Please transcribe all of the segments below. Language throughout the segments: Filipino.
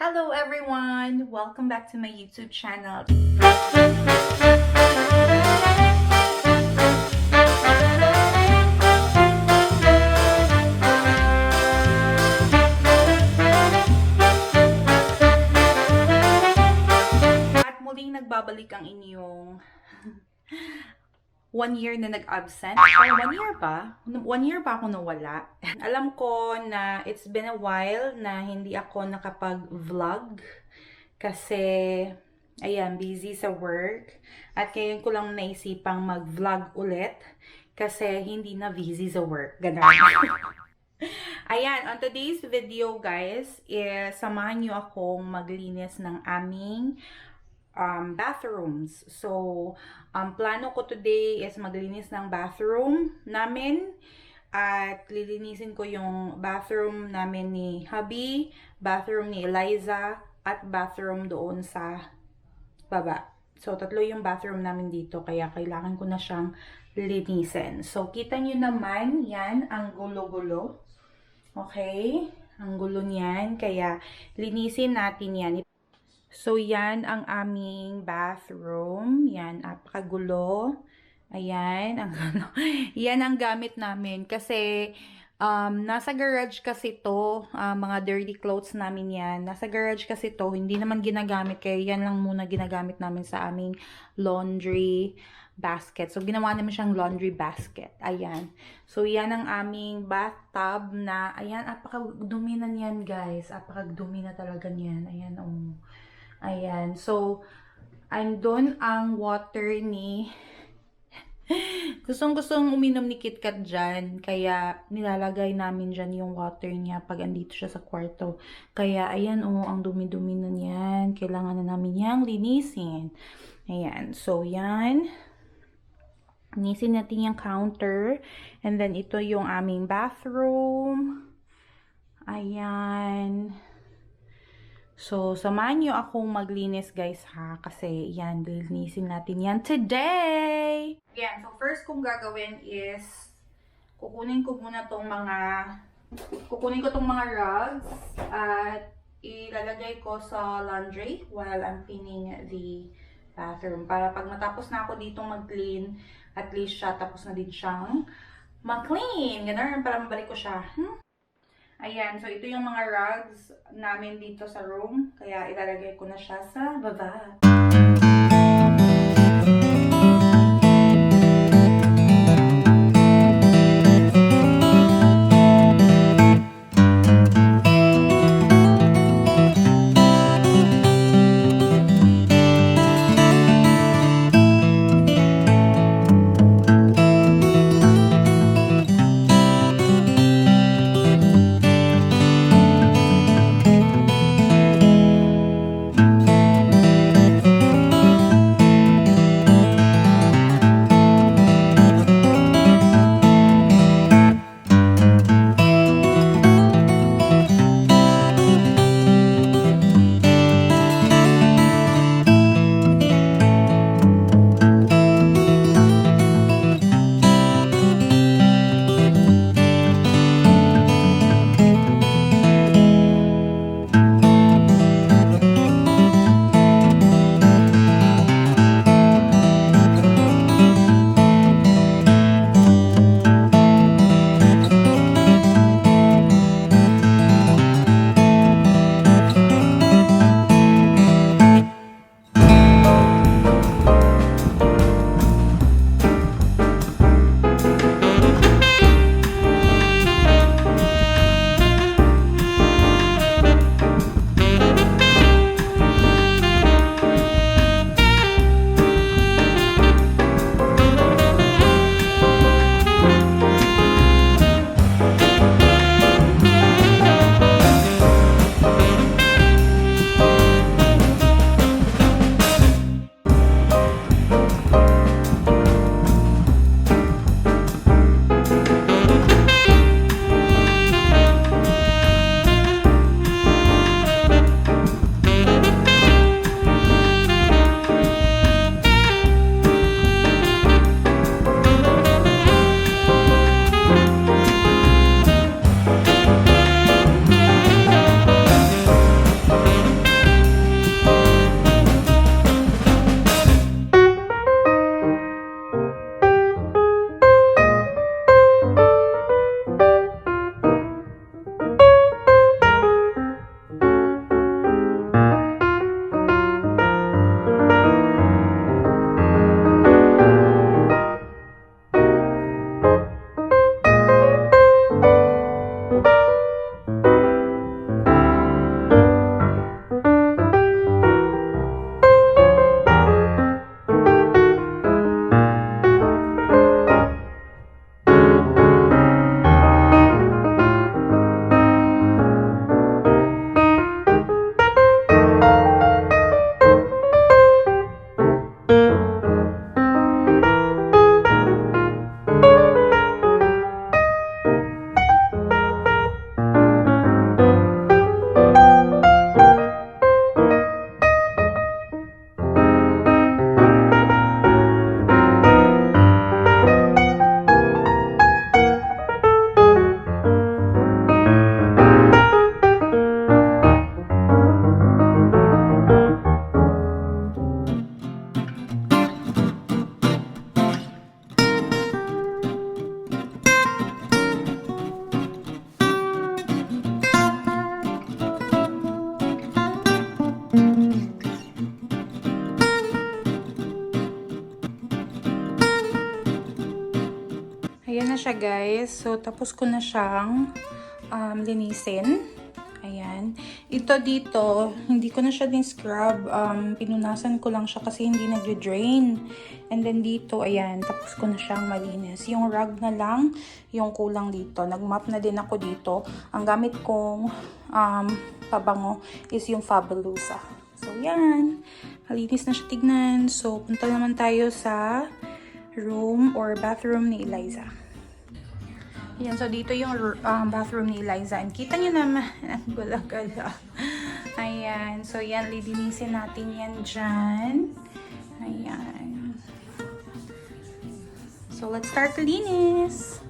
Hello everyone! Welcome back to my YouTube channel. At muling nagbabalik ang inyong 1 year na nag-absent. Or 1 year pa? 1 year pa ako nawala. Alam ko na it's been a while na hindi ako nakapag-vlog kasi ayan, busy sa work. At ngayon ko lang naisipang mag-vlog ulit kasi hindi na busy sa work. Ganun. Ayan, on today's video guys, samahan nyo akong maglinis ng aming bathrooms. So, plano ko today is maglinis ng bathroom namin at lilinisin ko yung bathroom namin ni hubby, bathroom ni Eliza, at bathroom doon sa baba. So, tatlo yung bathroom namin dito kaya kailangan ko na siyang linisin. So, kita nyo naman, yan, ang gulo-gulo. Okay? Ang gulo niyan. Kaya, linisin natin yan. So, yan ang aming bathroom. Yan, apakagulo. Ayan, ang gulo. Yan ang gamit namin. Kasi, nasa garage kasi to. Mga dirty clothes namin yan. Nasa garage kasi to. Hindi naman ginagamit. Kaya yan lang muna ginagamit namin sa aming laundry basket. So, ginawa namin siyang laundry basket. Ayan. So, yan ang aming bathtub na, ayan, apakadumi na niyan, guys. Apakadumi na talaga niyan. Ayan, oh. Ayan. So, andun ang water ni gustong uminom ni KitKat dyan. Kaya, nilalagay namin dyan yung water niya pag andito siya sa kwarto. Kaya, ayan, oh, ang dumi-dumi na niyan. Kailangan na namin yang linisin. Ayan. So, yan. Linisin natin yung counter. And then, ito yung aming bathroom. Ayan. So, samahan nyo akong maglinis, guys, ha? Kasi, yan, linisin natin yan today! Yan. So, first kong gagawin is, kukunin ko tong mga rugs at ilalagay ko sa laundry while I'm cleaning the bathroom. Para pag matapos na ako ditong mag-clean, at least siya, tapos na din siyang mag-clean. Ganun, para mabalik ko siya. Ayan, so ito yung mga rugs namin dito sa room. Kaya ilalagay ko na siya sa baba. siya guys. So, tapos ko na siyang linisin. Ayan. Ito dito, hindi ko na siya din scrub. Pinunasan ko lang siya kasi hindi nag-drain. And then dito, ayan, tapos ko na siyang malinis. Yung rug na lang, yung kulang dito. Nag-mop na din ako dito. Ang gamit kong pabango is yung Fabulosa. So, yan. Malinis na siya tignan. So, punta naman tayo sa room or bathroom ni Eliza. Yan, so dito yung bathroom ni Eliza. And kita nyo naman, ang gula-gala. Ayan, so yan, lilinisin natin yan dyan. Ayan. So, let's start to linis.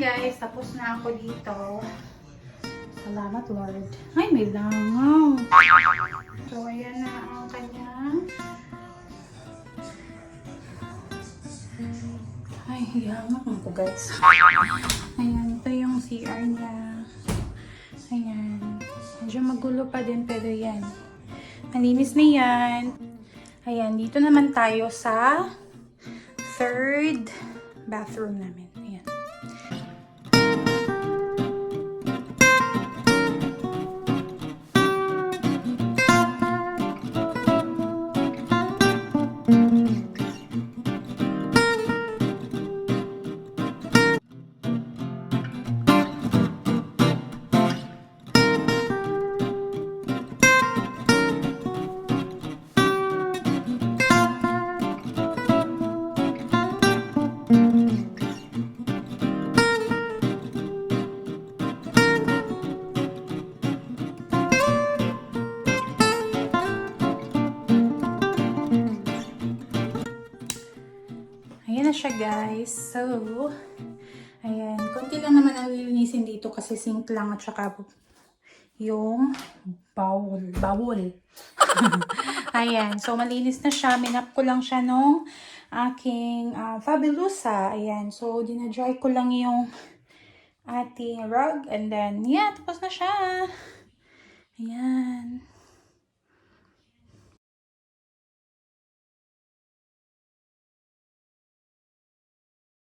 Guys, tapos na ako dito. Salamat, Lord. Ay, may langaw. So, ayan na ang kanyang. Ay, hiyangak mo ko, guys. Ayan, ito yung CR niya. Ayan. Medyo magulo pa din, pero yan. Nalinis na yan. Ayan, dito naman tayo sa third bathroom namin. Ayan. Ayan na siya, guys. So, ayan. Konti lang naman ang lilinisin dito kasi sink lang at saka yung bawol. Ayan. So, malinis na siya. Minap ko lang siya nung aking Fabulosa. Ayan. So, dinadry ko lang yung ating rug. And then, yeah, tapos na siya. Ayan.